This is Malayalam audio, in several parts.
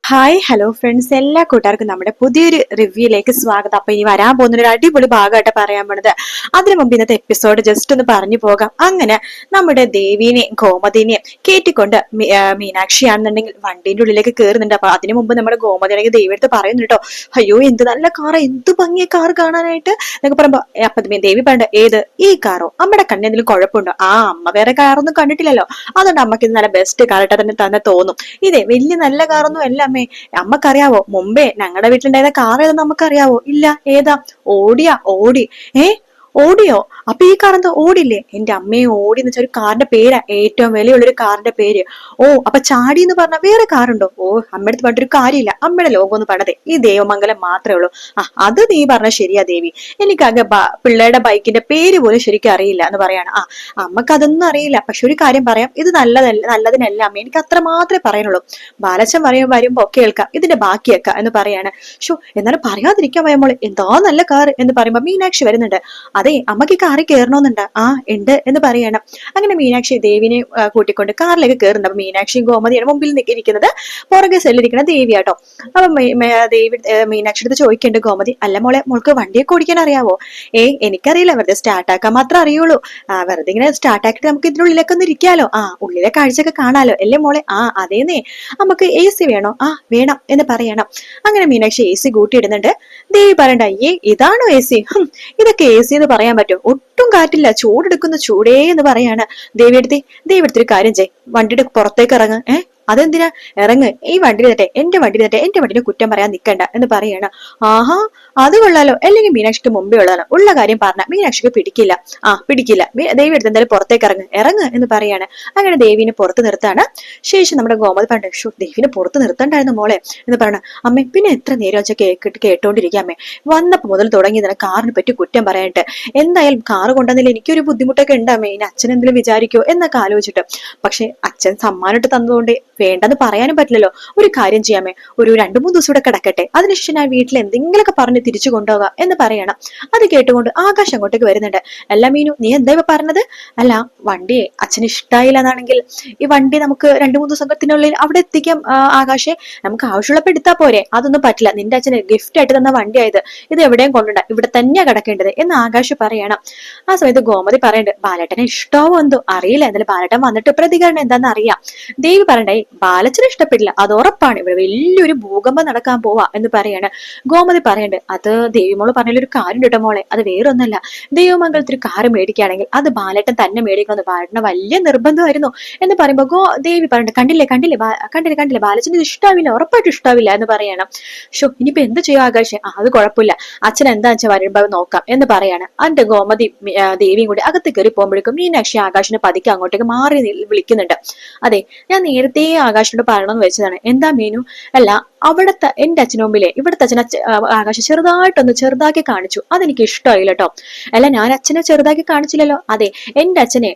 ഹായ് ഹലോ ഫ്രണ്ട്സ്, എല്ലാ കൂട്ടുകാർക്കും നമ്മുടെ പുതിയൊരു റിവ്യൂയിലേക്ക് സ്വാഗതം. അപ്പൊ ഇനി വരാൻ പോകുന്ന ഒരു അടിപൊളി ഭാഗമായിട്ട് പറയാൻ പോണത്. അതിനു മുമ്പ് ഇന്നത്തെ എപ്പിസോഡ് ജസ്റ്റ് ഒന്ന് പറഞ്ഞു പോകാം. അങ്ങനെ നമ്മുടെ ദേവീനെയും ഗോമതിനെയും കേറ്റിക്കൊണ്ട് മീനാക്ഷിയാണെന്നുണ്ടെങ്കിൽ വണ്ടീന്റെ ഉള്ളിലേക്ക് കയറുന്നുണ്ട്. അപ്പൊ അതിനു മുമ്പ് നമ്മുടെ ഗോമതിയാണെങ്കിൽ ദേവി അടുത്ത് പറയുന്നു കേട്ടോ, അയ്യോ എന്ത് നല്ല കാർ, എന്ത് ഭംഗിയ കാർ കാണാനായിട്ട് എന്നൊക്കെ പറയുമ്പോ അപ്പൊ ദേവി പറയണ്ട, ഏത് ഈ കാറോ, അമ്മയുടെ കണ്ണിന് എന്തെങ്കിലും കുഴപ്പമുണ്ടോ? അമ്മ വേറെ കാറൊന്നും കണ്ടിട്ടില്ലല്ലോ, അതുകൊണ്ട് അമ്മക്ക് ഇത് നല്ല ബെസ്റ്റ് കാറായിട്ട് തന്നെ തോന്നും. ഇതേ വലിയ നല്ല കാറൊന്നും അല്ല അമ്മേ. അമ്മക്കറിയാവോ മുമ്പേ ഞങ്ങളുടെ വീട്ടിലുണ്ടായിരുന്ന കാർ ഏതെന്ന് നമുക്കറിയാവോ? ഇല്ല, ഏതാ? ഓടിയാ, ഓടി. ഏ, ഓടിയോ? അപ്പൊ ഈ കാർ എന്താ ഓടില്ലേ? എന്റെ അമ്മയെ, ഓടി എന്ന് വെച്ചാൽ ഒരു കാറിന്റെ പേരാ, ഏറ്റവും വിലയുള്ള ഒരു കാറിന്റെ പേര്. ഓ, അപ്പൊ ചാടി എന്ന് പറഞ്ഞ വേറെ കാറുണ്ടോ? ഓ, അമ്മയുടെ പറഞ്ഞൊരു കാര്യമില്ല, അമ്മയുടെ ലോകം എന്ന് പറഞ്ഞത് ഈ ദേവമംഗലം മാത്രമേ ഉള്ളൂ. അത് നീ പറഞ്ഞ ശരിയാ ദേവി, എനിക്കാകെ പിള്ളേരുടെ ബൈക്കിന്റെ പേര് പോലും ശരിക്കും അറിയില്ല എന്ന് പറയാണ്. അമ്മക്ക് അതൊന്നും അറിയില്ല, പക്ഷെ ഒരു കാര്യം പറയാം, ഇത് നല്ലതിനല്ല അമ്മ, എനിക്ക് അത്ര മാത്രമേ പറയാനുള്ളൂ. ബാലച്ചൻ വരുമ്പോ കേൾക്കാം, ഇതിന്റെ ബാക്കിയൊക്കെ എന്ന് പറയാണ്. ഷോ, എന്നാലും പറയാതിരിക്കാൻ വയമോളെ, എന്താ നല്ല കാർ എന്ന് പറയുമ്പോ മീനാക്ഷി വരുന്നുണ്ട്. അതെ, അമ്മക്ക് കാറിൽ കയറണമെന്നുണ്ട്. ഉണ്ട് എന്ന് പറയണം. അങ്ങനെ മീനാക്ഷി ദേവിനെ കൂട്ടിക്കൊണ്ട് കാറിലേക്ക് കയറുന്നുണ്ട്. അപ്പൊ മീനാക്ഷിയും ഗോമതിയാണ് മുമ്പിൽ ഇരിക്കുന്നത്, പുറകെ സെല്ലിരിക്കുന്ന ദേവിയാട്ടോ. അപ്പൊ ദേവി മീനാക്ഷി അടുത്ത് ചോദിക്കേണ്ട ഗോമതി, അല്ല മോളെ, മോൾക്ക് വണ്ടിയൊക്കെ ഓടിക്കാൻ അറിയാവോ? എനിക്കറിയില്ല, വെറുതെ സ്റ്റാർട്ടാക്കാൻ മാത്രമേ അറിയുള്ളൂ. വെറുതെ ഇങ്ങനെ സ്റ്റാർട്ടാക്കിട്ട് നമുക്ക് ഇതിനുള്ളിലൊക്കെ ഒന്ന് ഇരിക്കാലോ, ഉള്ളിലെ കാഴ്ചയൊക്കെ കാണാലോ അല്ലേ മോളെ? അതേന്നേ, നമുക്ക് AC വേണോ? വേണം എന്ന് പറയണം. അങ്ങനെ മീനാക്ഷി AC കൂട്ടിയിടുന്നുണ്ട്. ദേവി പറയണ്ട, ഇതാണോ AC? ഇതൊക്കെ AC എന്ന് പറയാൻ പറ്റും? ഒട്ടും കാറ്റില്ല, ചൂടെടുക്കുന്ന ചൂടേ എന്ന് പറയാണ്. ദേവി എടുത്തൊരു കാര്യം ചെയ്, വണ്ടിയുടെ പുറത്തേക്ക് ഇറങ്ങ്. അതെന്തിനാ? ഇറങ്ങ്, ഈ വണ്ടി തട്ടെ, എന്റെ വണ്ടിനെ കുറ്റം പറയാൻ നിക്കണ്ട എന്ന് പറയാണ്. ആഹാ, അത് കൊള്ളാലോ. അല്ലെങ്കിൽ മീനാക്ഷിക്ക് മുമ്പേ ഉള്ളതാണ്, ഉള്ള കാര്യം പറഞ്ഞ മീനാക്ഷിക്ക് പിടിക്കില്ല. പിടിക്കില്ല. ദേവി എടുത്ത് എന്തായാലും പുറത്തേക്ക് ഇറങ്ങ് എന്ന് പറയാണ്. അങ്ങനെ ദേവിനെ പുറത്ത് നിർത്താണ്. ശേഷം നമ്മുടെ ഗോമതി പറഞ്ഞു, ഷോ, ദേവിനെ പുറത്ത് നിർത്തണ്ടായിരുന്നു മോളെ എന്ന് പറയണ. അമ്മേ, പിന്നെ എത്ര നേരം വെച്ചാൽ കേട്ടോണ്ടിരിക്കുക അമ്മേ, വന്നപ്പോ മുതൽ തുടങ്ങിയതാണ് കാറിനെ പറ്റി കുറ്റം പറയാനായിട്ട്. എന്തായാലും കാറ് കൊണ്ടുവന്നില്ല, എനിക്കൊരു ബുദ്ധിമുട്ടൊക്കെ ഉണ്ടാമേ, ഇനി അച്ഛൻ എന്തെങ്കിലും വിചാരിക്കോ എന്നൊക്കെ ആലോചിച്ചിട്ട്. പക്ഷെ അച്ഛൻ സമ്മാനമായിട്ട് തന്നതുകൊണ്ട് വേണ്ടെന്ന് പറയാനും പറ്റില്ലല്ലോ. ഒരു കാര്യം ചെയ്യാമേ, ഒരു 2-3 ദിവസം കൂടെ കിടക്കട്ടെ, അതിനുശേഷം ഞാൻ വീട്ടിൽ എന്തെങ്കിലുമൊക്കെ പറഞ്ഞ് തിരിച്ചു കൊണ്ടുപോകാം എന്ന് പറയണം. അത് കേട്ടുകൊണ്ട് ആകാശ് അങ്ങോട്ടേക്ക് വരുന്നുണ്ട്. അല്ല മീനു, നീ എന്താ ഇപ്പൊ പറഞ്ഞത്? അല്ല, വണ്ടിയെ അച്ഛന് ഇഷ്ടായില്ല എന്നാണെങ്കിൽ ഈ വണ്ടി നമുക്ക് 2-3 ദിവസത്തിനുള്ളിൽ അവിടെ എത്തിക്കാം. ആകാശെ, നമുക്ക് ആവശ്യമുള്ളപ്പോ എടുത്താ പോരെ? അതൊന്നും പറ്റില്ല, നിന്റെ അച്ഛന് ഗിഫ്റ്റ് ആയിട്ട് തന്ന വണ്ടിയായത്, ഇത് എവിടെയും കൊണ്ടുണ്ട, ഇവിടെ തന്നെയാ കിടക്കേണ്ടത് എന്ന് ആകാശ് പറയണം. ആ സമയത്ത് ഗോമതി പറയണ്ട്, ബാലേട്ടനെ ഇഷ്ടമോ എന്തോ അറിയില്ല, എന്നാലും ബാലേട്ടൻ വന്നിട്ട് പ്രതികരണം എന്താണെന്ന് അറിയാം. ദേവി പറയണ്ടേ, ബാലച്ചന് ഇഷ്ടപ്പെട്ടില്ല, അത് ഉറപ്പാണ്, ഇവിടെ വലിയൊരു ഭൂകമ്പം നടക്കാൻ പോവാ എന്ന് പറയാണ്. ഗോമതി പറയണ്ട്, അത് ദേവിമോള് പറഞ്ഞൊരു കാര്യം കേട്ടോ മോളെ, അത് വേറൊന്നല്ല, ദേവമംഗലത്തിൽ കാറ് മേടിക്കുകയാണെങ്കിൽ അത് ബാലേട്ടൻ തന്നെ മേടിക്കണമെന്ന് ബാലേട്ടന് വലിയ നിർബന്ധമായിരുന്നു എന്ന് പറയുമ്പോ ദേവി പറയണ്ട്, കണ്ടില്ലേ ബാലച്ചന് ഇത് ഇഷ്ടാവില്ല, ഉറപ്പായിട്ട് ഇഷ്ടാവില്ല എന്ന് പറയണം. ഷോ, ഇനിയിപ്പോ എന്ത് ചെയ്യും ആകാശം? അത് കുഴപ്പമില്ല, അച്ഛൻ എന്താ വെച്ചാൽ വരുമ്പോ നോക്കാം എന്ന് പറയാണ്. അതിന്റെ ഗോമതി ദേവിയും കൂടി അകത്ത് കയറി പോകുമ്പോഴേക്കും മീനാക്ഷി ആകാശിനെ പതുക്കെ അങ്ങോട്ടേക്ക് മാറി വിളിക്കുന്നുണ്ട്. അതെ, ഞാൻ നേരത്തെ ആകാശിനോട് പറയണമെന്ന് വെച്ചതാണ്. എന്താ മീനു? അല്ല, അവിടത്തെ എന്റെ അച്ഛന് മുമ്പിലെ ഇവിടുത്തെ ആകാശം ചെറുതാക്കി കാണിച്ചു, അതെനിക്ക് ഇഷ്ടമായില്ല കേട്ടോ. അല്ല, ഞാൻ അച്ഛനെ ചെറുതാക്കി കാണിച്ചില്ലല്ലോ. അതെ, എന്റെ അച്ഛനെ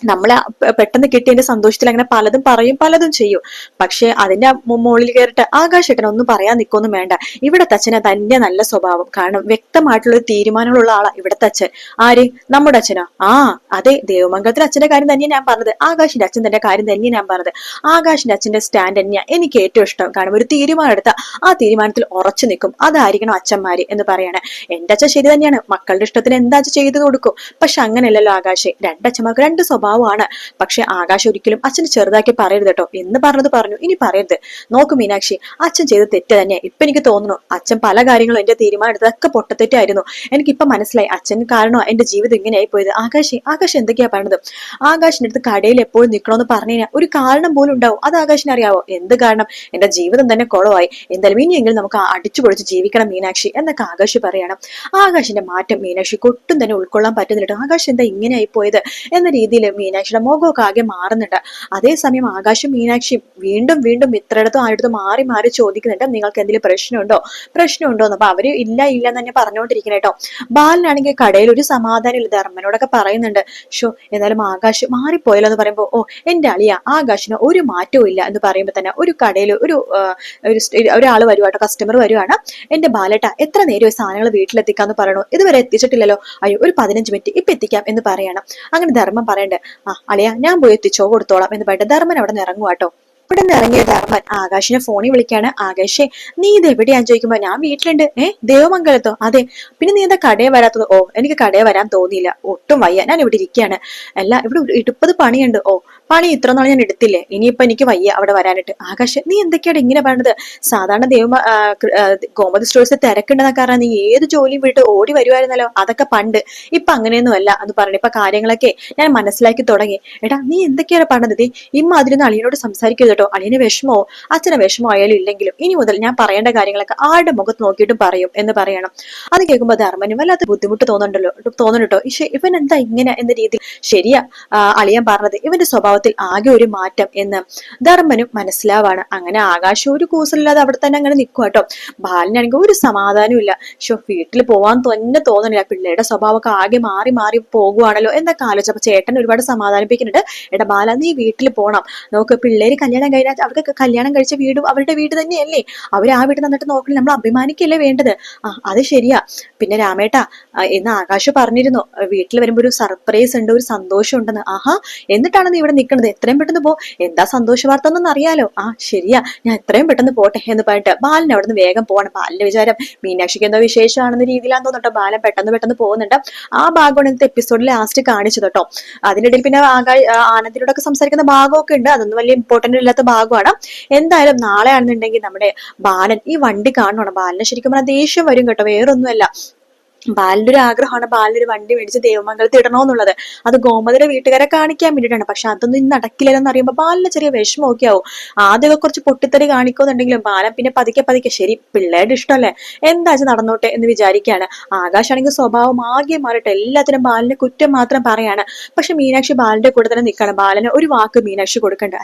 നമ്മളെ പെട്ടെന്ന് കിട്ടിയതിന്റെ സന്തോഷത്തിൽ അങ്ങനെ പലതും പറയും, പലതും ചെയ്യും. പക്ഷെ അതിന്റെ മുകളിൽ കയറിട്ട് ആകാശേട്ടൻ ഒന്നും പറയാൻ നിൽക്കൊന്നും വേണ്ട. ഇവിടത്തെ അച്ഛനെ തന്നെ നല്ല സ്വഭാവം, കാരണം വ്യക്തമായിട്ടുള്ള ഒരു തീരുമാനമുള്ള ആളാ ഇവിടത്തെ അച്ഛൻ. ആര്? നമ്മുടെ അച്ഛനോ? അതെ, ദേവമംഗലത്തിലെ അച്ഛന്റെ കാര്യം തന്നെയാണ് ഞാൻ പറഞ്ഞത്, ആകാശിന്റെ അച്ഛൻ തന്റെ കാര്യം തന്നെയാണ് ഞാൻ പറഞ്ഞത്. ആകാശിന്റെ അച്ഛന്റെ സ്റ്റാൻഡ് തന്നെയാണ് എനിക്ക് ഏറ്റവും ഇഷ്ടം, കാരണം ഒരു തീരുമാനം എടുത്ത ആ തീരുമാനത്തിൽ ഉറച്ചു നിൽക്കും, അതായിരിക്കണം അച്ഛന്മാര് എന്ന് പറയാണ്. എന്റെ അച്ഛൻ ശരി തന്നെയാണ്, മക്കളുടെ ഇഷ്ടത്തിന് എന്താ ചെയ്തു കൊടുക്കും. പക്ഷെ അങ്ങനെയല്ലല്ലോ ആകാശ്, രണ്ടച്ഛന്മാർക്ക് രണ്ട് സ്വഭാവമാണ്. പക്ഷെ ആകാശ് ഒരിക്കലും അച്ഛന് ചെറുതാക്കി പറയരുത് കേട്ടോ, എന്ന് പറഞ്ഞത് പറഞ്ഞു, ഇനി പറയരുത്. നോക്കു മീനാക്ഷി, അച്ഛൻ ചെയ്ത് തെറ്റ് തന്നെ. ഇപ്പൊ എനിക്ക് തോന്നുന്നു അച്ഛൻ പല കാര്യങ്ങളും എന്റെ തീരുമാനം എടുത്തതൊക്കെ പൊട്ടത്തെറ്റായിരുന്നു. എനിക്കിപ്പൊ മനസ്സിലായി, അച്ഛൻ കാരണം എന്റെ ജീവിതം ഇങ്ങനെയായി പോയത്. ആകാശ് എന്തൊക്കെയാ പറഞ്ഞത്? ആകാശിന്റെ അടുത്ത് കടയിൽ എപ്പോഴും നിൽക്കണമെന്ന് പറഞ്ഞു കഴിഞ്ഞാൽ ഒരു കാരണം പോലും ഉണ്ടാവും, അത് ആകാശിന് അറിയാവോ? എന്ത് കാരണം? എന്റെ ജീവിതം തന്നെ കുളമായി, എന്തായാലും ഇനിയെങ്കിലും നമുക്ക് അടിച്ചു പൊളിച്ച് ജീവിക്കണം മീനാക്ഷി എന്നൊക്കെ ആകാശ് പറയണം. ആകാശിന്റെ മാറ്റം മീനാക്ഷിക്ക് ഒട്ടും തന്നെ ഉൾക്കൊള്ളാൻ പറ്റുന്നില്ല. ആകാശ് എന്താ ഇങ്ങനെയായി പോയത് എന്ന രീതിയിൽ മീനാക്ഷിയുടെ മുഖമൊക്കെ ആകെ മാറുന്നുണ്ട്. അതേസമയം ആകാശം മീനാക്ഷി വീണ്ടും വീണ്ടും ഇത്രയിടത്തും ആയിടത്തും മാറി മാറി ചോദിക്കുന്നുണ്ട്, നിങ്ങൾക്ക് എന്തെങ്കിലും പ്രശ്നമുണ്ടോ എന്ന്. അപ്പൊ അവര് ഇല്ല എന്ന് തന്നെ പറഞ്ഞുകൊണ്ടിരിക്കണം കേട്ടോ. ബാലനാണെങ്കിൽ കടയിൽ ഒരു സമാധാനം ഇല്ല, ധർമ്മനോടൊക്കെ പറയുന്നുണ്ട്. ഷോ, എന്നാലും ആകാശ് മാറിപ്പോയല്ലോ എന്ന് പറയുമ്പോ, എന്റെ അളിയ, ആകാശിന് ഒരു മാറ്റവും ഇല്ല എന്ന് പറയുമ്പോ തന്നെ ഒരു കടയിൽ ഒരാള് വരുവാട്ടോ, കസ്റ്റമർ വരുവാണ്. എന്റെ ബാലേട്ട, എത്ര നേരം സാധനങ്ങൾ വീട്ടിലെത്തിക്കാന്ന് പറയണോ, ഇതുവരെ എത്തിച്ചിട്ടില്ലല്ലോ. അയ്യോ, ഒരു 15 മിനിറ്റ് ഇപ്പൊ എത്തിക്കാം എന്ന് പറയണം. അങ്ങനെ ധർമ്മം പറയണ്ട്, അളിയ, ഞാൻ പോയി എത്തിച്ചോ കൊടുത്തോളാം എന്ന് പറഞ്ഞിട്ട് ധർമ്മൻ അവിടെ നിന്ന് ഇറങ്ങുവാട്ടോ. അവിടെ നിന്ന് ഇറങ്ങിയ ധർമ്മൻ ആകാശിനെ ഫോണിൽ വിളിക്കാണ്. ആകാശേ, നീ ഇത് എവിടെയാന്ന് ചോദിക്കുമ്പോ ഞാൻ വീട്ടിലുണ്ട്. ദേവമംഗലത്തോ? അതെ. പിന്നെ നീ എന്താ കടയിൽ വരാത്തത്? ഓ, എനിക്ക് കടയിൽ വരാൻ തോന്നിയില്ല, ഒട്ടും വയ്യ, ഞാൻ ഇവിടെ ഇരിക്കുകയാണ്. അല്ല, ഇവിടെ ഇടുപ്പത് പണിയുണ്ട്. ഓ, പണി ഇത്ര നാൾ ഞാൻ എടുത്തില്ലേ, ഇനിയിപ്പൊ എനിക്ക് വയ്യ അവിടെ വരാനിട്ട്. ആകാശ്, നീ എന്തൊക്കെയാണ് ഇങ്ങനെ പറഞ്ഞത്? സാധാരണ ഗോമതി സ്റ്റോഴ്സ് തിരക്കുണ്ടെന്ന കാരണം നീ ഏത് ജോലിയും വിട്ട് ഓടി വരുമായിരുന്നല്ലോ. അതൊക്കെ പണ്ട്, ഇപ്പൊ അങ്ങനെയൊന്നും അല്ല എന്ന് പറഞ്ഞു. ഇപ്പൊ കാര്യങ്ങളൊക്കെ ഞാൻ മനസ്സിലാക്കി തുടങ്ങി. എടാ, നീ എന്തൊക്കെയാണ് പറഞ്ഞത്? ഇമ്മാതിരിന്ന് അളിയനോട് സംസാരിക്കരുത് കേട്ടോ. അളിയന് വിഷമോ അച്ഛനെ വിഷമോ ആയാലും ഇല്ലെങ്കിലും ഇനി മുതൽ ഞാൻ പറയേണ്ട കാര്യങ്ങളൊക്കെ ആരുടെ മുഖത്ത് നോക്കിയിട്ടും പറയും എന്ന് പറയണം. അത് കേൾക്കുമ്പോൾ ധർമ്മനും വല്ലാത്ത ബുദ്ധിമുട്ട് തോന്നുന്നുണ്ടോ. ഇവൻ എന്താ ഇങ്ങനെ എന്ന രീതിയിൽ. ശരിയാ അളിയൻ പറഞ്ഞത്, ഇവന്റെ സ്വഭാവത്തിൽ ആകെ ഒരു മാറ്റം എന്ന് ധർമ്മനും മനസ്സിലാവാണ്. അങ്ങനെ ആകാശം ഒരു കൂസലില്ലാതെ അവിടെ തന്നെ അങ്ങനെ നിൽക്കുക കേട്ടോ. ബാലനാണെങ്കിൽ ഒരു സമാധാനവും ഇല്ല. വീട്ടിൽ പോവാൻ തന്നെ തോന്നണില്ല. പിള്ളേരുടെ സ്വഭാവമൊക്കെ ആകെ മാറി മാറി പോകുവാണല്ലോ എന്നൊക്കെ ആലോചിച്ചപ്പോ ചേട്ടൻ ഒരുപാട് സമാധാനിപ്പിക്കുന്നുണ്ട്. എടാ ബാല, നീ വീട്ടിൽ പോണം. നോക്ക്, പിള്ളേര് കല്യാണം കഴിഞ്ഞാൽ അവർക്ക് കല്യാണം കഴിച്ച വീടും അവരുടെ വീട് തന്നെയല്ലേ. അവർ ആ വീട്ടിൽ നിന്നിട്ട് നോക്കണേ, നമ്മൾ അഭിമാനിക്കല്ലേ വേണ്ടത്. അത് ശരിയാ. പിന്നെ രാമേട്ടാ, എന്ന് ആകാശ് പറഞ്ഞിരുന്നു, വീട്ടിൽ വരുമ്പോ ഒരു സർപ്രൈസ് ഉണ്ട്, ഒരു സന്തോഷം ഉണ്ടെന്ന്. ആഹാ, എന്നിട്ടാണ് നീ ഇവിടെ നിൽക്കുന്നത്? എത്രയും പെട്ടെന്ന് പോ. എന്താ സന്തോഷ വാർത്ത എന്നൊന്നും അറിയാലോ. ശരിയാ, ഞാൻ എത്രയും പെട്ടെന്ന് പോട്ടെ എന്ന് പറഞ്ഞിട്ട് ബാലൻ അവിടെ നിന്ന് വേഗം പോകണം. ബാലന്റെ വിചാരം മീനാക്ഷിക്ക് എന്തോ വിശേഷമാണെന്ന രീതിയിലാന്ന് തോന്നട്ടോ. ബാലൻ പെട്ടെന്ന് പോകുന്നുണ്ട്. ആ ഭാഗമാണ് ഇന്നത്തെ എപ്പിസോഡിൽ ലാസ്റ്റ് കാണിച്ചത് കേട്ടോ. അതിനിടയിൽ പിന്നെ ആനന്ദിനോടൊക്കെ സംസാരിക്കുന്ന ഭാഗമൊക്കെ ഉണ്ട്. അതൊന്നും വലിയ ഇമ്പോർട്ടന്റ് ഇല്ലാത്ത ഭാഗമാണ്. എന്തായാലും നാളെ ആണെന്നുണ്ടെങ്കിൽ നമ്മുടെ ബാലൻ ഈ വണ്ടി കാണണം. ബാലന് ശരിക്കും പറഞ്ഞാൽ ദേഷ്യം വരും കേട്ടോ, വേറൊന്നുമല്ല. ബാലിന്റെ ഒരു ആഗ്രഹമാണ് ബാലിനൊരു വണ്ടി മേടിച്ച് ദേവമംഗലത്ത് ഇടണോന്നുള്ളത്. അത് ഗോമതിയുടെ വീട്ടുകാരെ കാണിക്കാൻ വേണ്ടിയിട്ടാണ്. പക്ഷെ അതൊന്നും ഇന്ന് നടക്കില്ലെന്ന് അറിയുമ്പോൾ ബാലിന് ചെറിയ വിഷമമൊക്കെ ആവും. ആദ്യമൊക്കെ കുറച്ച് പൊട്ടിത്തെറി കാണിക്കുന്നുണ്ടെങ്കിലും ബാലൻ പിന്നെ പതുക്കെ ശരി, പിള്ളേരുടെ ഇഷ്ടമല്ലേ, എന്താച്ചാൽ നടന്നോട്ടെ എന്ന് വിചാരിക്കുകയാണ്. ആകാശാണെങ്കിൽ സ്വഭാവം ആകെ മാറിയിട്ട് എല്ലാത്തിനും ബാലിന്റെ കുറ്റം മാത്രം പറയാണ്. പക്ഷെ മീനാക്ഷി ബാലിന്റെ കൂടെ തന്നെ നിൽക്കണം. ബാലന് ഒരു വാക്ക് മീനാക്ഷി കൊടുക്കണ്ട.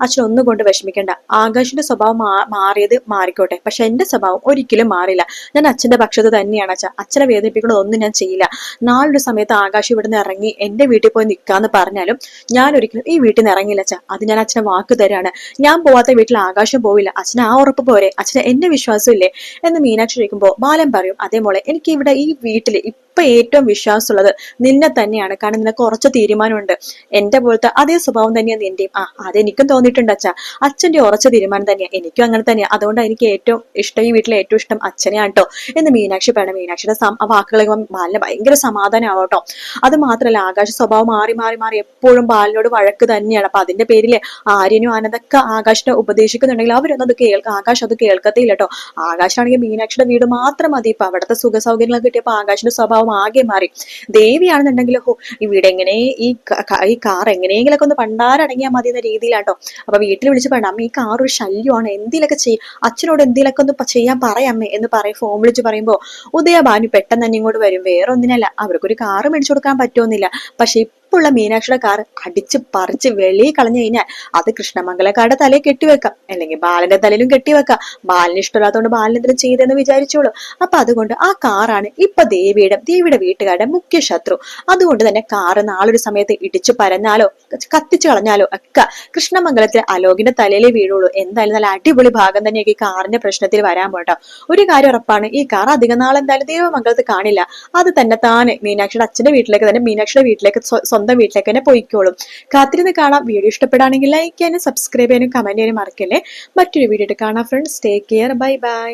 അച്ഛൻ ഒന്നും കൊണ്ട് വിഷമിക്കണ്ട. ആകാശിന്റെ സ്വഭാവം മാറിയത് മാറിക്കോട്ടെ, പക്ഷെ എന്റെ സ്വഭാവം ഒരിക്കലും മാറില്ല. ഞാൻ അച്ഛന്റെ പക്ഷത്ത് തന്നെയാണ്. അച്ഛനെ വേദനിപ്പിക്കണതൊന്നും ഞാൻ ചെയ്യില്ല. നാളൊരു സമയത്ത് ആകാശം ഇവിടുന്ന് ഇറങ്ങി എന്റെ വീട്ടിൽ പോയി നിൽക്കാന്ന് പറഞ്ഞാലും ഞാൻ ഒരിക്കലും ഈ വീട്ടിൽ നിന്ന് ഇറങ്ങില്ല. അത് ഞാൻ അച്ഛനെ വാക്ക് തരാണ്. ഞാൻ പോവാത്ത വീട്ടിൽ ആകാശം പോവില്ല. അച്ഛനെ ആ ഉറപ്പ് പോരെ, അച്ഛനെ എന്നെ വിശ്വാസം ഇല്ലേ എന്ന് മീനാക്ഷി ചോദിക്കുമ്പോ ബാലൻ പറയും, അതേ മോളെ, എനിക്ക് ഇവിടെ ഈ വീട്ടില് ഇപ്പൊ ഏറ്റവും വിശ്വാസമുള്ളത് നിന്നെ തന്നെയാണ്. കാരണം നിനക്ക് ഉറച്ച തീരുമാനമുണ്ട്. എന്റെ പോലത്തെ അതേ സ്വഭാവം തന്നെയാണ് നിന്റെയും. അതെനിക്കും തോന്നിയിട്ടുണ്ട് അച്ഛന്റെ ഉറച്ച തീരുമാനം തന്നെയാ, എനിക്കും അങ്ങനെ തന്നെയാ. അതുകൊണ്ടാണ് എനിക്ക് ഏറ്റവും ഇഷ്ടം, ഈ വീട്ടിലെ ഏറ്റവും ഇഷ്ടം അച്ഛനെയാണ് കേട്ടോ എന്ന് മീനാക്ഷി പറയണം. മീനാക്ഷിയുടെ വാക്കുകളെ ബാലിന് ഭയങ്കര സമാധാനമാവും കേട്ടോ. അത് മാത്രല്ല, ആകാശ സ്വഭാവം മാറി എപ്പോഴും ബാലിനോട് വഴക്ക് തന്നെയാണ്. അപ്പൊ അതിന്റെ പേരില് ആര്യനും ആനന്ദൊക്കെ ആകാശിനെ ഉപദേശിക്കുന്നുണ്ടെങ്കിൽ അവരൊന്നും ആകാശ് അത് കേൾക്കത്തില്ല കേട്ടോ. ആകാശാണെങ്കിൽ മീനാക്ഷിയുടെ വീട് മാത്രം മതി. ഇപ്പൊ അവിടുത്തെ സുഖ സൗകര്യങ്ങളൊക്കെ കിട്ടിയപ്പോ ആകാശിന്റെ സ്വഭാവം ആകെ മാറി. ദേവിയാണെന്നുണ്ടെങ്കിൽ ഈ വീട് എങ്ങനെ ഈ കാർ എങ്ങനെയെങ്കിലൊക്കെ ഒന്ന് പണ്ടാരടങ്ങിയാൽ മതി എന്ന രീതിയിലാട്ടോ. അപ്പൊ വീട്ടിൽ വിളിച്ച് പറയണം, അമ്മ ഈ കാർ ഒരു ശല്യമാണ്, എന്തെങ്കിലൊക്കെ ചെയ്യും, അച്ഛനോട് എന്തെങ്കിലൊക്കെ ഒന്ന് ചെയ്യാൻ പറയാമ്മേ എന്ന് ഫോം വിളിച്ച് പറയുമ്പോ ഉദയഭാനു പെട്ടെന്ന് തന്നെ ഇങ്ങോട്ട് വരും. വേറെ ഒന്നിനല്ല, അവർക്കൊരു കാറ് മേടിച്ചു കൊടുക്കാൻ പറ്റുമെന്നില്ല. പക്ഷെ ഉള്ള മീനാക്ഷിയുടെ കാർ അടിച്ച് പറിച്ച് വെളിയിൽ കളഞ്ഞു കഴിഞ്ഞാൽ അത് കൃഷ്ണമംഗലക്കാരുടെ തലയിൽ കെട്ടിവെക്കാം, അല്ലെങ്കിൽ ബാലന്റെ തലയിലും കെട്ടിവെക്കാം. ബാലിന് ഇഷ്ടമില്ലാത്തതുകൊണ്ട് ബാലൻ എന്തെങ്കിലും ചെയ്തെന്ന് വിചാരിച്ചോളൂ. അപ്പൊ അതുകൊണ്ട് ആ കാറാണ് ഇപ്പൊ ദേവിയുടെ വീട്ടുകാരുടെ മുഖ്യ ശത്രു. അതുകൊണ്ട് തന്നെ കാറ് നാളൊരു സമയത്ത് ഇടിച്ചു പരന്നാലോ കത്തിച്ചു കളഞ്ഞാലോ ഒക്കെ കൃഷ്ണമംഗലത്തിലെ അലോകിന്റെ തലയിലേ വീഴുള്ളൂ. എന്തായാലും നല്ല അടിപൊളി ഭാഗം തന്നെയൊക്കെ ഈ കാറിന്റെ പ്രശ്നത്തിൽ വരാൻ പോട്ടോ. ഒരു കാര്യം ഉറപ്പാണ്, ഈ കാർ അധികം നാൾ എന്തായാലും ദേവമംഗലത്ത് കാണില്ല. അത് തന്നെ താനെ മീനാക്ഷിയുടെ അച്ഛന്റെ വീട്ടിലേക്ക് തന്നെ, മീനാക്ഷിയുടെ വീട്ടിലേക്ക്, സ്വന്തം വീട്ടിലേക്ക് തന്നെ പോയിക്കോളും. കാത്തിരുന്ന് കാണാം. വീഡിയോ ഇഷ്ടപ്പെടുകയാണെങ്കിൽ ലൈക്ക് ചെയ്യാനും സബ്സ്ക്രൈബ് ചെയ്യാനും കമന്റ് ചെയ്യാനും മറക്കല്ലേ. മറ്റൊരു വീഡിയോ കാണാം friends. Take care. Bye bye.